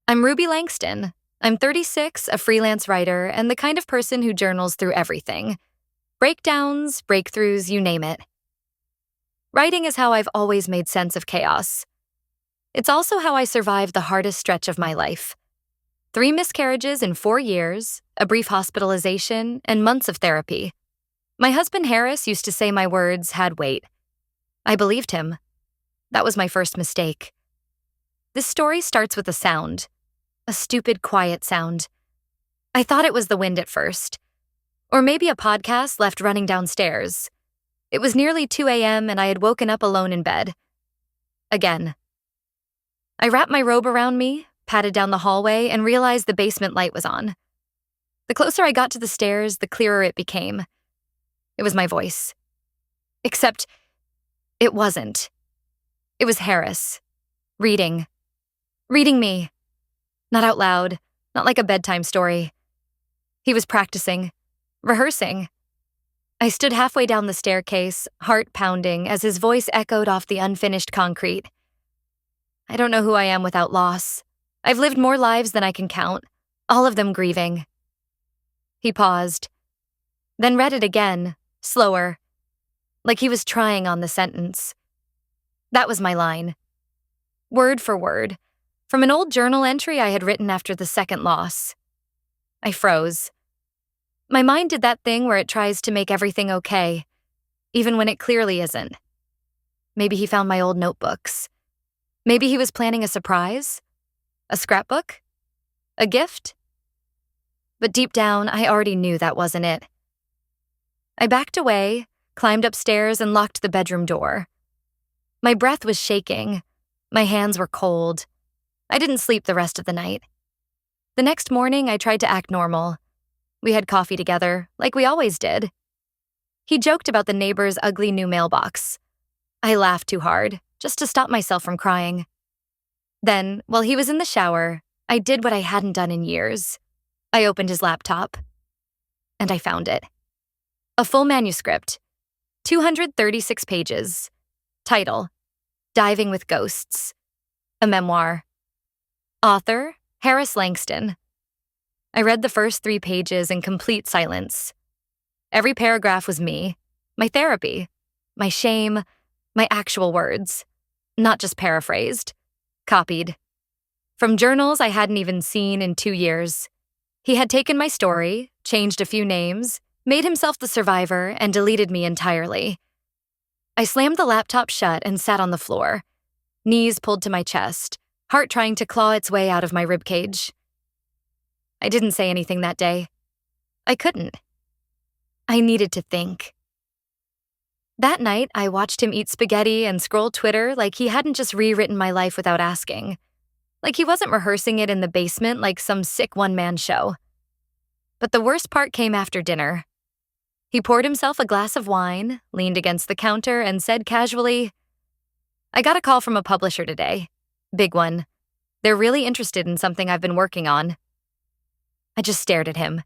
I'm Ruby Langston. I'm 36, a freelance writer, and the kind of person who journals through everything. Breakdowns, breakthroughs, you name it. Writing is how I've always made sense of chaos. It's also how I survived the hardest stretch of my life. 3 miscarriages in 4 years, a brief hospitalization, and months of therapy. My husband Harris used to say my words had weight. I believed him. That was my first mistake. This story starts with a sound. A stupid, quiet sound. I thought it was the wind at first. Or maybe a podcast left running downstairs. It was nearly 2 a.m. and I had woken up alone in bed. Again. I wrapped my robe around me, patted down the hallway, and realized the basement light was on. The closer I got to the stairs, the clearer it became. It was my voice. Except, it wasn't. It was Harris. Reading. Reading me. Not out loud, not like a bedtime story. He was practicing, rehearsing. I stood halfway down the staircase, heart pounding, as his voice echoed off the unfinished concrete. I don't know who I am without loss. I've lived more lives than I can count, all of them grieving. He paused, then read it again, slower, like he was trying on the sentence. That was my line. Word for word, from an old journal entry I had written after the second loss. I froze. My mind did that thing where it tries to make everything okay, even when it clearly isn't. Maybe he found my old notebooks. Maybe he was planning a surprise? A scrapbook? A gift? But deep down, I already knew that wasn't it. I backed away, climbed upstairs, and locked the bedroom door. My breath was shaking. My hands were cold. I didn't sleep the rest of the night. The next morning, I tried to act normal. We had coffee together, like we always did. He joked about the neighbor's ugly new mailbox. I laughed too hard, just to stop myself from crying. Then, while he was in the shower, I did what I hadn't done in years. I opened his laptop. And I found it. A full manuscript. 236 pages. Title: Diving with Ghosts. A memoir. Author: Harris Langston. I read the first 3 pages in complete silence. Every paragraph was me, my therapy, my shame, my actual words, not just paraphrased, copied. From journals I hadn't even seen in 2 years. He had taken my story, changed a few names, made himself the survivor, and deleted me entirely. I slammed the laptop shut and sat on the floor, knees pulled to my chest, heart trying to claw its way out of my ribcage. I didn't say anything that day. I couldn't. I needed to think. That night, I watched him eat spaghetti and scroll Twitter like he hadn't just rewritten my life without asking. Like he wasn't rehearsing it in the basement like some sick one-man show. But the worst part came after dinner. He poured himself a glass of wine, leaned against the counter, and said casually, "I got a call from a publisher today. Big one. They're really interested in something I've been working on." I just stared at him.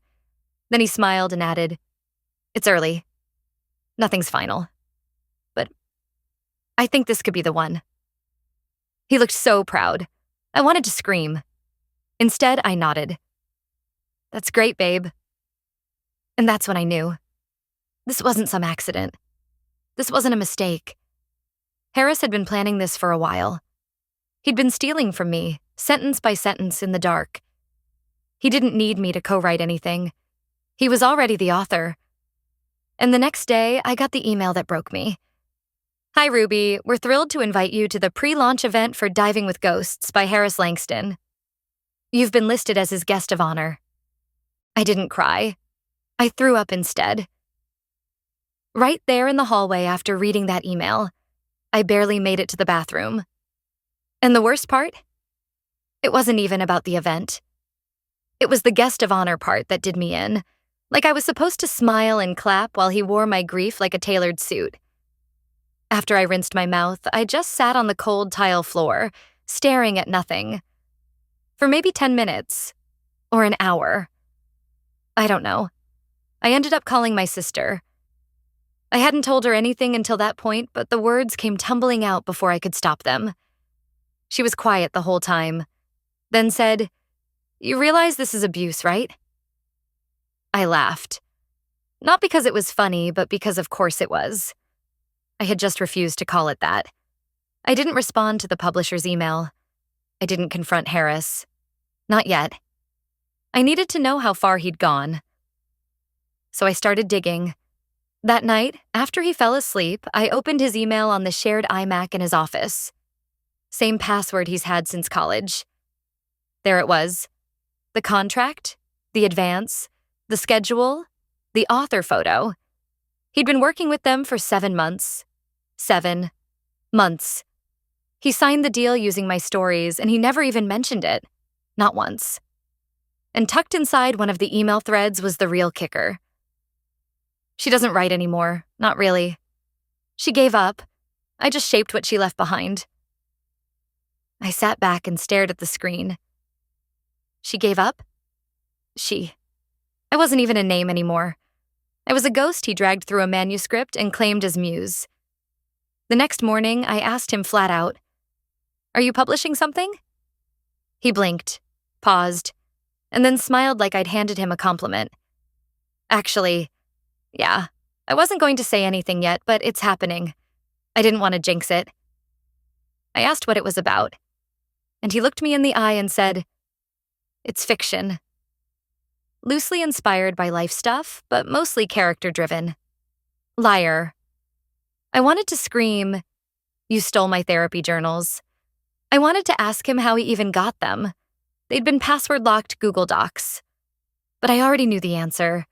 Then he smiled and added, "It's early. Nothing's final. But I think this could be the one." He looked so proud. I wanted to scream. Instead, I nodded. "That's great, babe." And that's when I knew. This wasn't some accident. This wasn't a mistake. Harris had been planning this for a while. He'd been stealing from me, sentence by sentence in the dark. He didn't need me to co-write anything. He was already the author. And the next day, I got the email that broke me. "Hi, Ruby. We're thrilled to invite you to the pre-launch event for Diving with Ghosts by Harris Langston. You've been listed as his guest of honor." I didn't cry. I threw up instead. Right there in the hallway after reading that email, I barely made it to the bathroom. And the worst part? It wasn't even about the event. It was the guest of honor part that did me in, like I was supposed to smile and clap while he wore my grief like a tailored suit. After I rinsed my mouth, I just sat on the cold tile floor, staring at nothing. For maybe 10 minutes. Or an hour. I don't know. I ended up calling my sister. I hadn't told her anything until that point, but the words came tumbling out before I could stop them. She was quiet the whole time. then said, "You realize this is abuse, right?" I laughed. Not because it was funny, but because of course it was. I had just refused to call it that. I didn't respond to the publisher's email. I didn't confront Harris. Not yet. I needed to know how far he'd gone. So I started digging. That night, after he fell asleep, I opened his email on the shared iMac in his office. Same password he's had since college. There it was. The contract, the advance, the schedule, the author photo. He'd been working with them for 7 months. 7 months. He signed the deal using my stories, and he never even mentioned it. Not once. And tucked inside one of the email threads was the real kicker. She doesn't write anymore, not really. She gave up. I just shaped what she left behind. I sat back and stared at the screen. She gave up? She. I wasn't even a name anymore. I was a ghost he dragged through a manuscript and claimed as muse. The next morning, I asked him flat out, "Are you publishing something?" He blinked, paused, and then smiled like I'd handed him a compliment. Actually, yeah, I wasn't going to say anything yet, but it's happening. I didn't want to jinx it. I asked what it was about, and he looked me in the eye and said, "It's fiction." Loosely inspired by life stuff, but mostly character-driven. Liar. I wanted to scream, "You stole my therapy journals." I wanted to ask him how he even got them. They'd been password-locked Google Docs. But I already knew the answer.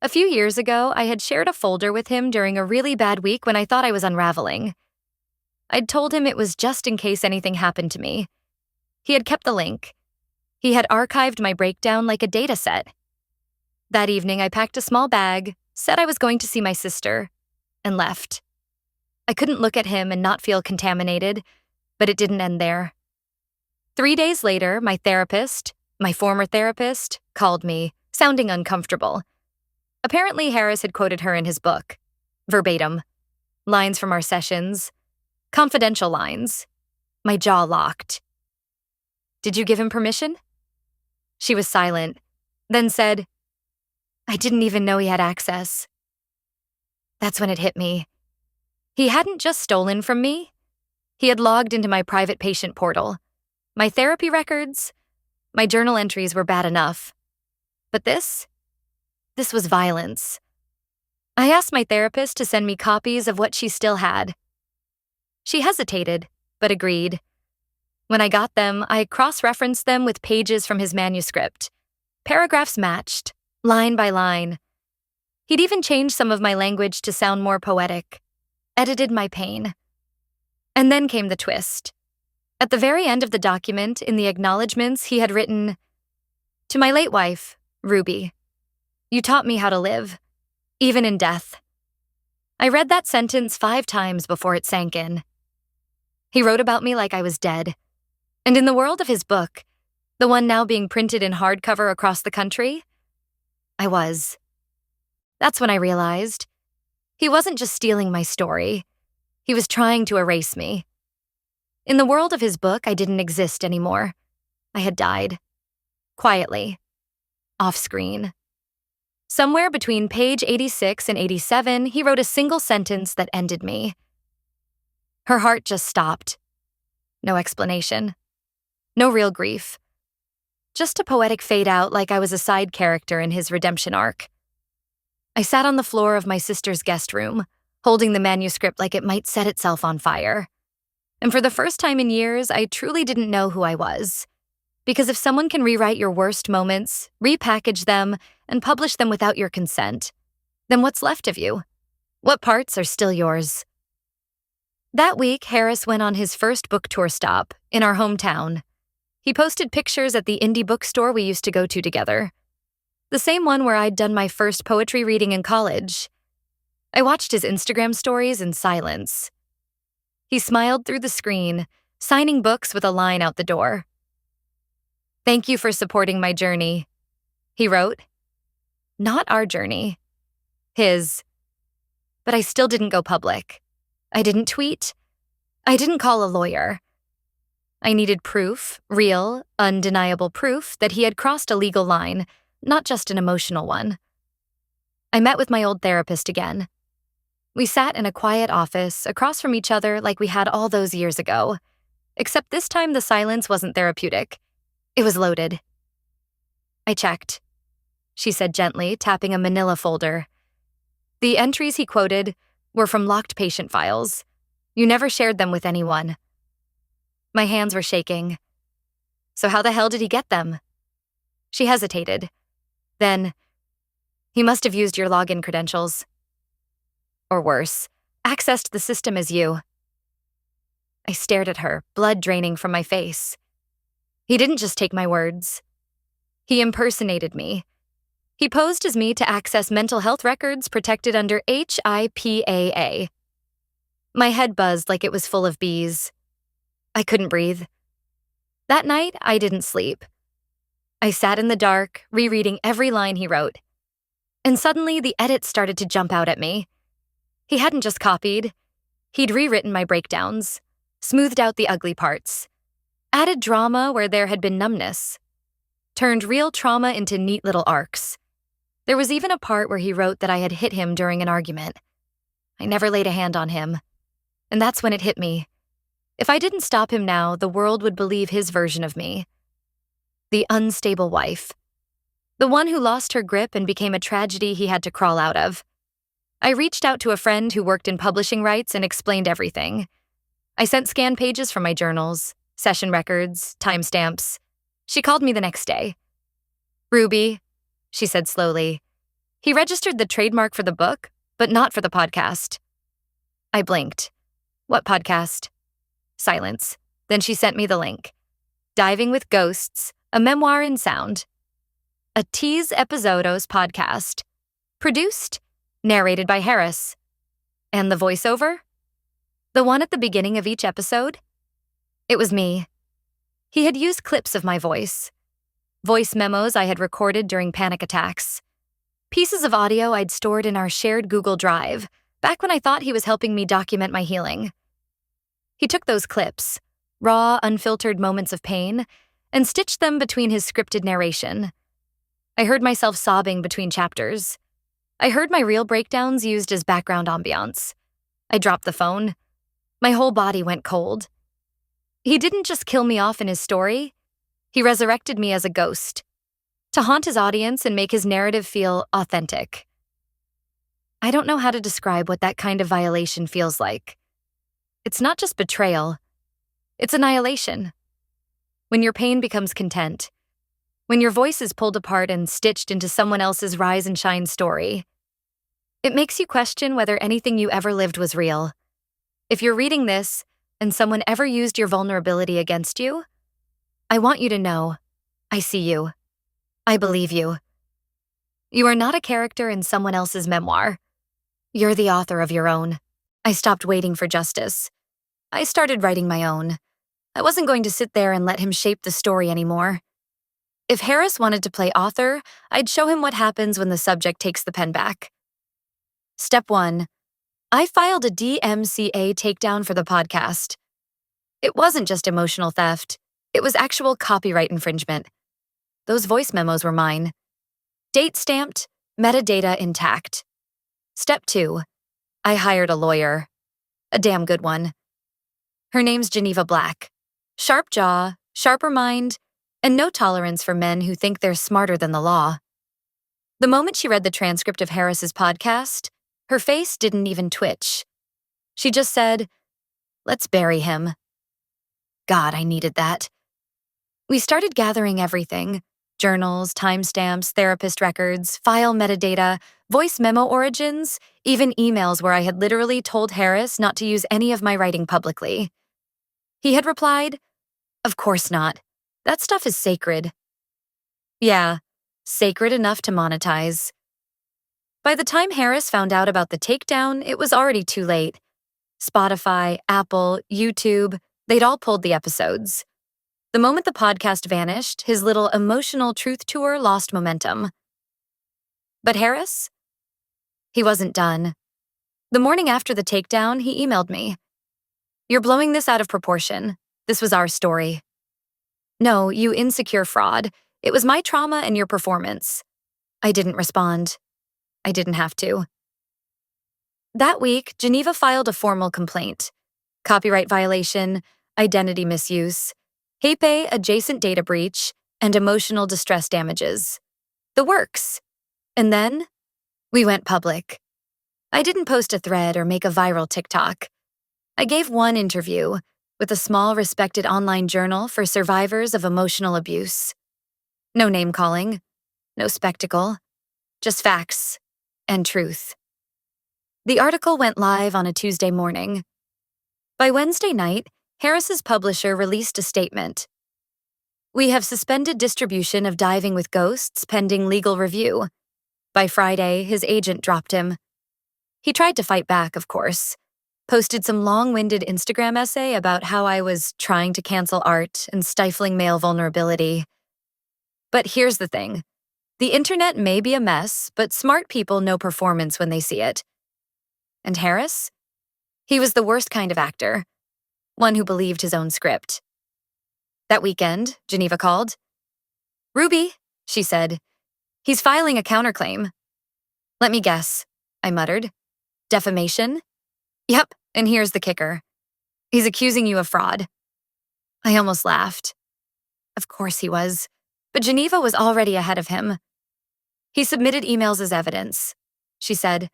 A few years ago, I had shared a folder with him during a really bad week when I thought I was unraveling. I'd told him it was just in case anything happened to me. He had kept the link. He had archived my breakdown like a data set. That evening, I packed a small bag, said I was going to see my sister, and left. I couldn't look at him and not feel contaminated, but it didn't end there. 3 days later, my former therapist, called me, sounding uncomfortable. Apparently, Harris had quoted her in his book. Verbatim. Lines from our sessions. Confidential lines. My jaw locked. "Did you give him permission?" She was silent, then said, "I didn't even know he had access." That's when it hit me. He hadn't just stolen from me. He had logged into my private patient portal. My therapy records, my journal entries were bad enough. But this was violence. I asked my therapist to send me copies of what she still had. She hesitated, but agreed. When I got them, I cross-referenced them with pages from his manuscript. Paragraphs matched, line by line. He'd even changed some of my language to sound more poetic, edited my pain. And then came the twist. At the very end of the document, in the acknowledgments, he had written, "To my late wife, Ruby, you taught me how to live, even in death." I read that sentence 5 times before it sank in. He wrote about me like I was dead. And in the world of his book, the one now being printed in hardcover across the country, I was. That's when I realized he wasn't just stealing my story. He was trying to erase me. In the world of his book, I didn't exist anymore. I had died. Quietly. Off-screen. Somewhere between page 86 and 87, he wrote a single sentence that ended me. Her heart just stopped. No explanation. No real grief. Just a poetic fade out like I was a side character in his redemption arc. I sat on the floor of my sister's guest room, holding the manuscript like it might set itself on fire. And for the first time in years, I truly didn't know who I was. Because if someone can rewrite your worst moments, repackage them, and publish them without your consent, then what's left of you? What parts are still yours? That week, Harris went on his first book tour stop in our hometown. He posted pictures at the indie bookstore we used to go to together. The same one where I'd done my first poetry reading in college. I watched his Instagram stories in silence. He smiled through the screen, signing books with a line out the door. "Thank you for supporting my journey," he wrote. Not our journey. His. But I still didn't go public. I didn't tweet. I didn't call a lawyer. I needed proof, real, undeniable proof, that he had crossed a legal line, not just an emotional one. I met with my old therapist again. We sat in a quiet office, across from each other like we had all those years ago. Except this time the silence wasn't therapeutic. It was loaded. I checked, she said gently, tapping a manila folder. The entries he quoted were from locked patient files. You never shared them with anyone. My hands were shaking. So how the hell did he get them? She hesitated. Then, he must have used your login credentials. Or worse, accessed the system as you. I stared at her, blood draining from my face. He didn't just take my words. He impersonated me. He posed as me to access mental health records protected under HIPAA. My head buzzed like it was full of bees. I couldn't breathe. That night, I didn't sleep. I sat in the dark, rereading every line he wrote. And suddenly, the edits started to jump out at me. He hadn't just copied. He'd rewritten my breakdowns, smoothed out the ugly parts, added drama where there had been numbness, turned real trauma into neat little arcs. There was even a part where he wrote that I had hit him during an argument. I never laid a hand on him. And that's when it hit me. If I didn't stop him now, the world would believe his version of me. The unstable wife. The one who lost her grip and became a tragedy he had to crawl out of. I reached out to a friend who worked in publishing rights and explained everything. I sent scanned pages from my journals, session records, timestamps. She called me the next day. Ruby, she said slowly, he registered the trademark for the book, but not for the podcast. I blinked. What podcast? Silence. Then she sent me the link. Diving with Ghosts, a memoir in sound. A Tease Episodos podcast. Produced, narrated by Harris. And the voiceover? The one at the beginning of each episode? It was me. He had used clips of my voice memos I had recorded during panic attacks, pieces of audio I'd stored in our shared Google Drive, back when I thought he was helping me document my healing. He took those clips, raw, unfiltered moments of pain, and stitched them between his scripted narration. I heard myself sobbing between chapters. I heard my real breakdowns used as background ambiance. I dropped the phone. My whole body went cold. He didn't just kill me off in his story. He resurrected me as a ghost, to haunt his audience and make his narrative feel authentic. I don't know how to describe what that kind of violation feels like. It's not just betrayal. It's annihilation. When your pain becomes content. When your voice is pulled apart and stitched into someone else's rise and shine story. It makes you question whether anything you ever lived was real. If you're reading this, and someone ever used your vulnerability against you, I want you to know, I see you. I believe you. You are not a character in someone else's memoir. You're the author of your own. I stopped waiting for justice. I started writing my own. I wasn't going to sit there and let him shape the story anymore. If Harris wanted to play author, I'd show him what happens when the subject takes the pen back. Step 1. I filed a DMCA takedown for the podcast. It wasn't just emotional theft. It was actual copyright infringement. Those voice memos were mine. Date stamped, metadata intact. Step 2. I hired a lawyer. A damn good one. Her name's Geneva Black. Sharp jaw, sharper mind, and no tolerance for men who think they're smarter than the law. The moment she read the transcript of Harris's podcast, her face didn't even twitch. She just said, "Let's bury him." God, I needed that. We started gathering everything: journals, timestamps, therapist records, file metadata, voice memo origins, even emails where I had literally told Harris not to use any of my writing publicly. He had replied, "Of course not. That stuff is sacred." Yeah, sacred enough to monetize. By the time Harris found out about the takedown, it was already too late. Spotify, Apple, YouTube, they'd all pulled the episodes. The moment the podcast vanished, his little emotional truth tour lost momentum. But Harris? He wasn't done. The morning after the takedown, he emailed me. "You're blowing this out of proportion. This was our story. No, you insecure fraud. It was my trauma and your performance. I didn't respond. I didn't have to. That week, Geneva filed a formal complaint. Copyright violation, identity misuse, HEPE adjacent data breach, and emotional distress damages. The works. And then, we went public. I didn't post a thread or make a viral TikTok. I gave one interview with a small, respected online journal for survivors of emotional abuse. No name-calling, no spectacle, just facts and truth. The article went live on a Tuesday morning. By Wednesday night, Harris's publisher released a statement. We have suspended distribution of Diving with Ghosts pending legal review. By Friday, his agent dropped him. He tried to fight back, of course. Posted some long-winded Instagram essay about how I was trying to cancel art and stifling male vulnerability. But here's the thing. The internet may be a mess, but smart people know performance when they see it. And Harris? He was the worst kind of actor. One who believed his own script. That weekend, Geneva called. Ruby, she said. He's filing a counterclaim. Let me guess, I muttered. Defamation? Yep, and here's the kicker. He's accusing you of fraud. I almost laughed. Of course he was. But Geneva was already ahead of him. He submitted emails as evidence. She said,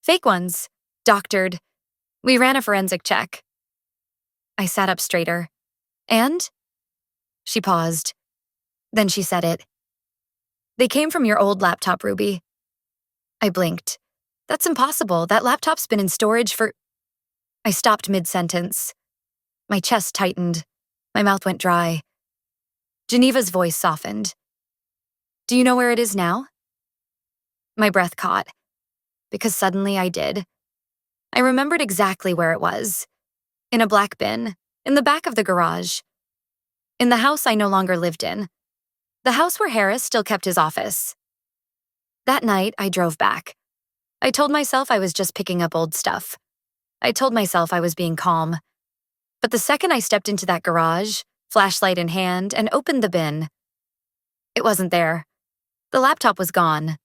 fake ones, doctored. We ran a forensic check. I sat up straighter. And? She paused. Then she said it. They came from your old laptop, Ruby. I blinked. That's impossible. That laptop's been in storage for... I stopped mid-sentence. My chest tightened. My mouth went dry. Geneva's voice softened. Do you know where it is now? My breath caught. Because suddenly I did. I remembered exactly where it was. In a black bin, in the back of the garage. In the house I no longer lived in. The house where Harris still kept his office. That night, I drove back. I told myself I was just picking up old stuff. I told myself I was being calm. But the second I stepped into that garage, flashlight in hand, and opened the bin, it wasn't there. The laptop was gone.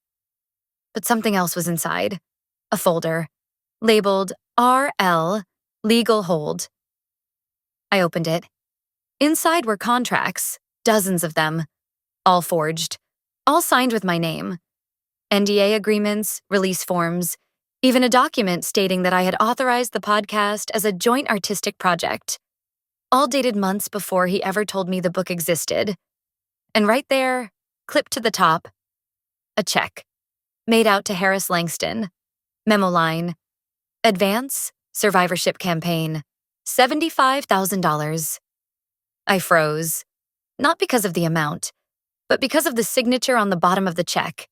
But something else was inside. A folder, labeled RL, Legal Hold. I opened it. Inside were contracts, dozens of them, all forged, all signed with my name. NDA agreements, release forms, even a document stating that I had authorized the podcast as a joint artistic project, all dated months before he ever told me the book existed. And right there, clipped to the top, a check, made out to Harris Langston, memo line, advance, survivorship campaign, $75,000. I froze, not because of the amount, but because of the signature on the bottom of the check.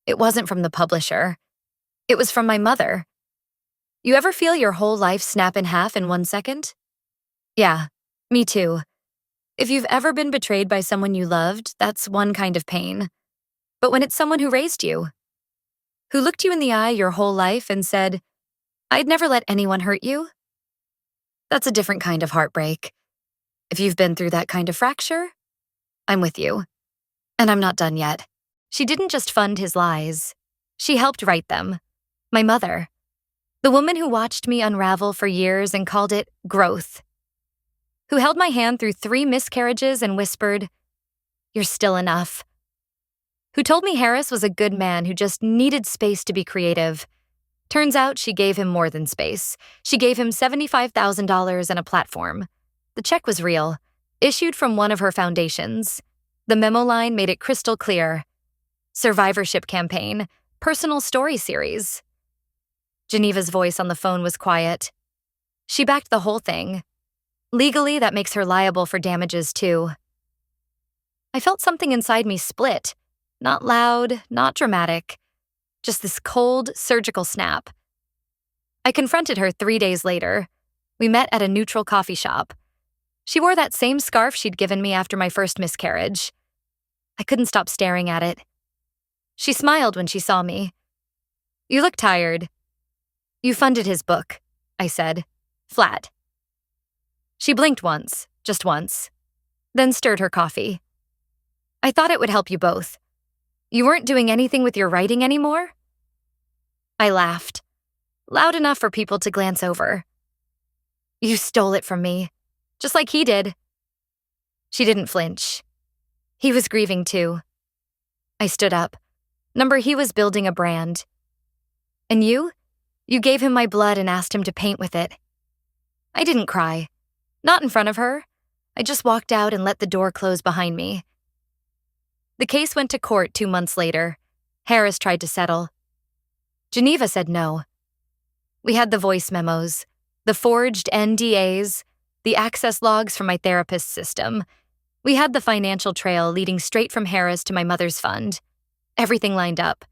It wasn't from the publisher. It was from my mother. You ever feel your whole life snap in half in 1 second? Yeah, me too. If you've ever been betrayed by someone you loved, that's one kind of pain. But when it's someone who raised you, who looked you in the eye your whole life and said, I'd never let anyone hurt you, that's a different kind of heartbreak. If you've been through that kind of fracture, I'm with you. And I'm not done yet. She didn't just fund his lies. She helped write them. My mother. The woman who watched me unravel for years and called it growth. Who held my hand through 3 miscarriages and whispered, You're still enough. Who told me Harris was a good man who just needed space to be creative. Turns out she gave him more than space. She gave him $75,000 and a platform. The check was real, issued from one of her foundations. The memo line made it crystal clear. Survivorship campaign, personal story series. Geneva's voice on the phone was quiet. She backed the whole thing. Legally, that makes her liable for damages too. I felt something inside me split. Not loud, not dramatic. Just this cold, surgical snap. I confronted her 3 days later. We met at a neutral coffee shop. She wore that same scarf she'd given me after my first miscarriage. I couldn't stop staring at it. She smiled when she saw me. You look tired. You funded his book, I said, flat. She blinked once, just once, then stirred her coffee. I thought it would help you both. You weren't doing anything with your writing anymore? I laughed, loud enough for people to glance over. You stole it from me, just like he did. She didn't flinch. He was grieving too. I stood up. He was building a brand. And you? You gave him my blood and asked him to paint with it. I didn't cry. Not in front of her. I just walked out and let the door close behind me. The case went to court 2 months later. Harris tried to settle. Geneva said no. We had the voice memos, the forged NDAs, the access logs from my therapist's system. We had the financial trail leading straight from Harris to my mother's fund. Everything lined up.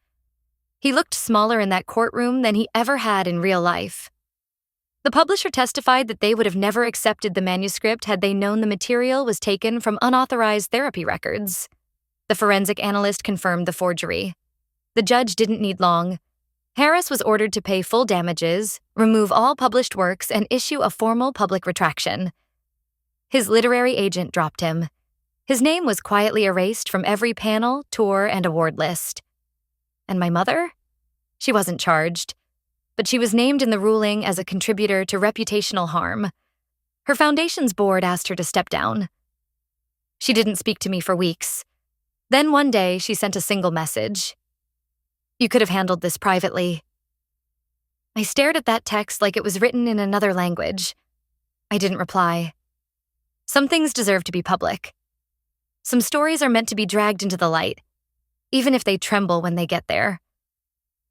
He looked smaller in that courtroom than he ever had in real life. The publisher testified that they would have never accepted the manuscript had they known the material was taken from unauthorized therapy records. The forensic analyst confirmed the forgery. The judge didn't need long. Harris was ordered to pay full damages, remove all published works, and issue a formal public retraction. His literary agent dropped him. His name was quietly erased from every panel, tour, and award list. And my mother? She wasn't charged, but she was named in the ruling as a contributor to reputational harm. Her foundation's board asked her to step down. She didn't speak to me for weeks. Then one day, she sent a single message. You could have handled this privately. I stared at that text like it was written in another language. I didn't reply. Some things deserve to be public. Some stories are meant to be dragged into the light, even if they tremble when they get there.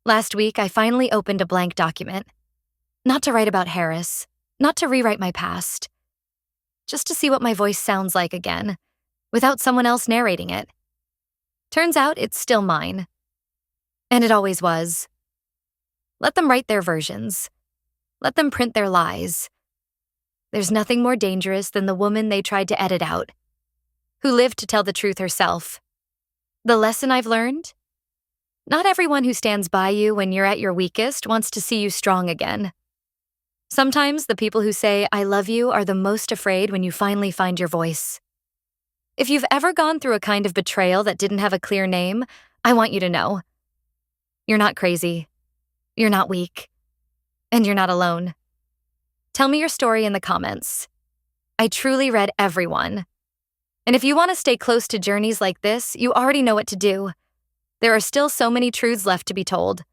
Last week, I finally opened a blank document. Not to write about Harris, not to rewrite my past. Just to see what my voice sounds like again, without someone else narrating it. Turns out it's still mine. And it always was. Let them write their versions. Let them print their lies. There's nothing more dangerous than the woman they tried to edit out, who lived to tell the truth herself. The lesson I've learned? Not everyone who stands by you when you're at your weakest wants to see you strong again. Sometimes the people who say, I love you, are the most afraid when you finally find your voice. If you've ever gone through a kind of betrayal that didn't have a clear name, I want you to know. You're not crazy. You're not weak. And you're not alone. Tell me your story in the comments. I truly read everyone. And if you want to stay close to journeys like this, you already know what to do. There are still so many truths left to be told.